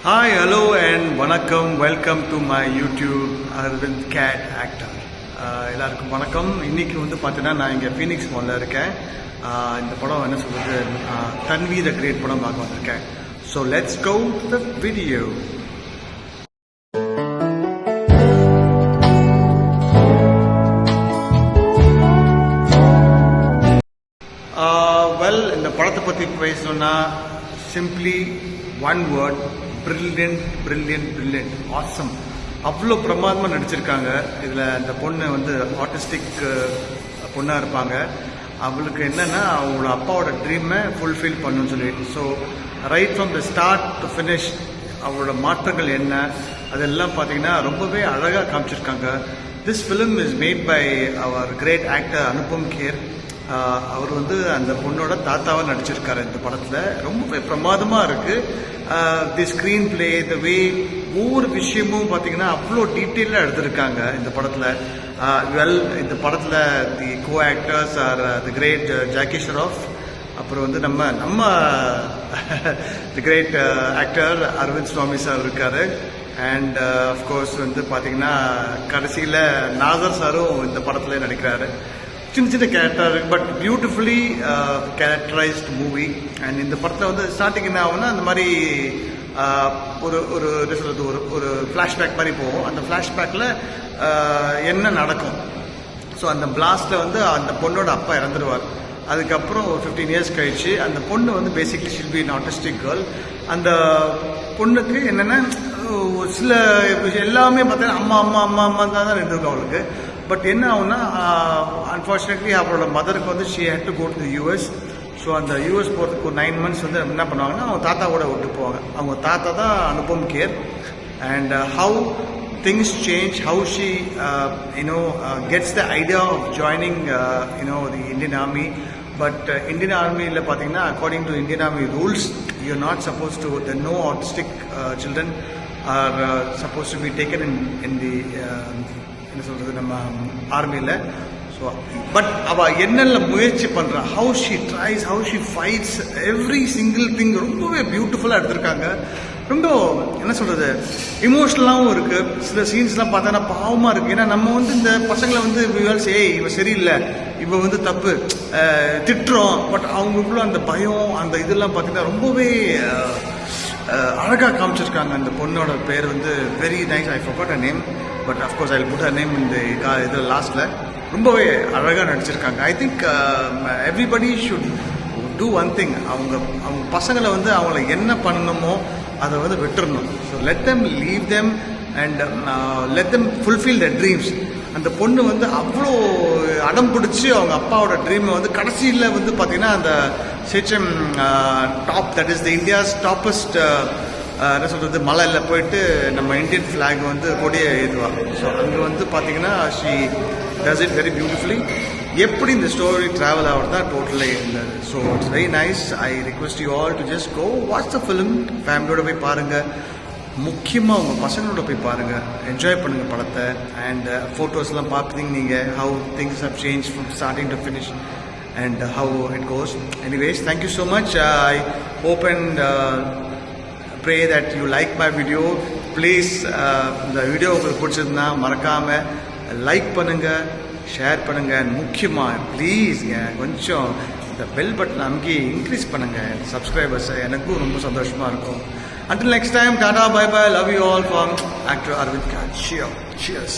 Hi, hello and vanakkam. Welcome to my YouTube Arvind Cat Actor. எல்லாருக்கும் வணக்கம். இன்னைக்கு வந்து பார்த்தீங்கன்னா நான் இங்கே ஃபீனிக்ஸ் மாலில் இருக்கேன். இந்த படம் என்ன சொல்கிறது, தன்வி த கிரேட் படம் பார்க்க வந்திருக்கேன். So let's go to the video. Well, இந்த படத்தை பற்றி பேசணும்னா simply one word, brilliant brilliant brilliant, awesome. அவ்வளோ பிரமாதமாக நடிச்சிருக்காங்க. இதில் அந்த பொண்ணு வந்து ஆர்டிஸ்டிக் பொண்ணாக இருப்பாங்க. அவளுக்கு என்னென்னா அவங்களோட அப்பாவோட ட்ரீமை ஃபுல்ஃபில் பண்ணணும்னு சொல்லிட்டு, so right from the start to finish அவளோட மாற்றங்கள் என்ன அதெல்லாம் பார்த்தீங்கன்னா ரொம்பவே அழகாக காமிச்சிருக்காங்க. This film is made by our great actor Anupam Kher. அவர் வந்து அந்த பொண்ணோட தாத்தாவாக நடிச்சிருக்காரு இந்த படத்தில். ரொம்பவே பிரமாதமாக இருக்குது. தி ஸ்க்ரீன் பிளே, த வே, ஒவ்வொரு விஷயமும் பார்த்தீங்கன்னா அவ்வளோ டீட்டெயிலாக எடுத்திருக்காங்க இந்த படத்தில். வெல், இந்த படத்தில் தி கோ ஆக்டர்ஸ் ஆர் தி கிரேட் ஜாக்கி ஷெராஃப், அப்புறம் வந்து நம்ம தி கிரேட் ஆக்டர் அரவிந்த் சுவாமி சார் இருக்காரு. அண்ட் அஃப்கோர்ஸ் வந்து பார்த்தீங்கன்னா கடைசியில் நாசர் சாரும் இந்த படத்தில் நடிக்கிறாரு. சின்ன சின்ன character, but beautifully characterised movie. And இந்த படத்தில் வந்து ஸ்டார்டிங் என்ன ஆகும்னா அந்த மாதிரி ஒரு ஒரு என்ன சொல்கிறது, ஒரு ஃப்ளாஷ்பேக் மாதிரி போகும். அந்த ஃப்ளாஷ்பேக்கில் என்ன நடக்கும், ஸோ அந்த பிளாஸ்டில் வந்து அந்த பொண்ணோட அப்பா இறந்துருவார். அதுக்கப்புறம் ஒரு 15 இயர்ஸ் கழிச்சு அந்த பொண்ணு வந்து basically she'll be an autistic girl. அந்த பொண்ணுக்கு என்னென்னா சில விஷயம் எல்லாமே பார்த்தீங்கன்னா அம்மா அம்மா அம்மா அம்மா தான் இருந்திருக்கும் அவளுக்கு. பட் என்ன ஆகுனா, அன்ஃபார்ச்சுனேட்லி அவரோட மதருக்கு வந்து she had to go to the US. So அந்த யூஎஸ் போகிறதுக்கு ஒரு 9 months வந்து என்ன பண்ணுவாங்கன்னா அவங்க தாத்தாவோட விட்டு போவாங்க. அவங்க தாத்தா தான் Anupam care. And how things change, how she gets the idea of joining the Indian Army. But Indian Army illa pathina, according to Indian Army rules, you're not supposed to, the no autistic children are supposed to be taken in the என்ன சொல்றது, நம்ம ஆர்மியில். So but அவள் என்னெல்லாம் முயற்சி பண்ணுறா, how she tries, how she fights, every single thing ரொம்பவே பியூட்டிஃபுல்லாக எடுத்திருக்காங்க. ரொம்ப என்ன சொல்கிறது, இமோஷ்னலாகவும் இருக்குது. சில சீன்ஸ்லாம் பார்த்தோன்னா பாவமாக இருக்குது. ஏன்னா நம்ம வந்து இந்த பசங்களை வந்து இவ சரியில்லை, இவ வந்து தப்பு திட்டுறோம். பட் அவங்களுக்குள்ள அந்த பயம், அந்த இதெல்லாம் பார்த்தீங்கன்னா ரொம்பவே அழகாக காமிச்சிருக்காங்க. அந்த பொண்ணோட பேர் வந்து very nice, I forgot her name, but of course I put her name in the இதில் லாஸ்ட்டில். ரொம்பவே அழகாக நடிச்சிருக்காங்க. I think everybody should do one thing. அவங்க பசங்களை வந்து அவங்கள என்ன பண்ணணுமோ அதை வந்து விட்டுறணும். So let them leave them and let them fulfil the dreams. அந்த பொண்ணு வந்து அவ்வளோ அடம் பிடிச்சி அவங்க அப்பாவோட ட்ரீமை வந்து கடைசியில் வந்து பார்த்தீங்கன்னா அந்த சேச்சம் top, that is the India's toppest என்ன சொல்கிறது, மலையில் போயிட்டு நம்ம இந்தியன் ஃப்ளாக் வந்து கொடியை ஏற்றுவாங்க. ஸோ அங்கே வந்து பார்த்தீங்கன்னா she does it very beautifully. எப்படி இந்த ஸ்டோரி ட்ராவல் ஆகிறது தான் டோட்டலி இருந்தது. So it's very nice. I request you all to just go watch the film. ஃபேமிலியோட போய் பாருங்கள், முக்கியமாக உங்கள் பசங்களோட போய் பாருங்கள், என்ஜாய் பண்ணுங்கள் படத்தை. அண்ட் ஃபோட்டோஸ்லாம் பார்ப்பீங்க நீங்கள், how things how change from starting to finish and how it goes. Anyways, thank you so much. I hope and pray that you like my video. Please, இந்த வீடியோ உங்களுக்கு பிடிச்சதுன்னா மறக்காமல் லைக் பண்ணுங்கள், ஷேர் பண்ணுங்கள். அண்ட் முக்கியமாக ப்ளீஸ்ங்க கொஞ்சம் இந்த பெல் பட்டன் அமுக்கி இன்க்ரீஸ் பண்ணுங்கள் சப்ஸ்கிரைபர்ஸை. எனக்கும் ரொம்ப சந்தோஷமாக இருக்கும். Until next time, tata, bye bye, love you all from actor Arvind Cat. Cheers.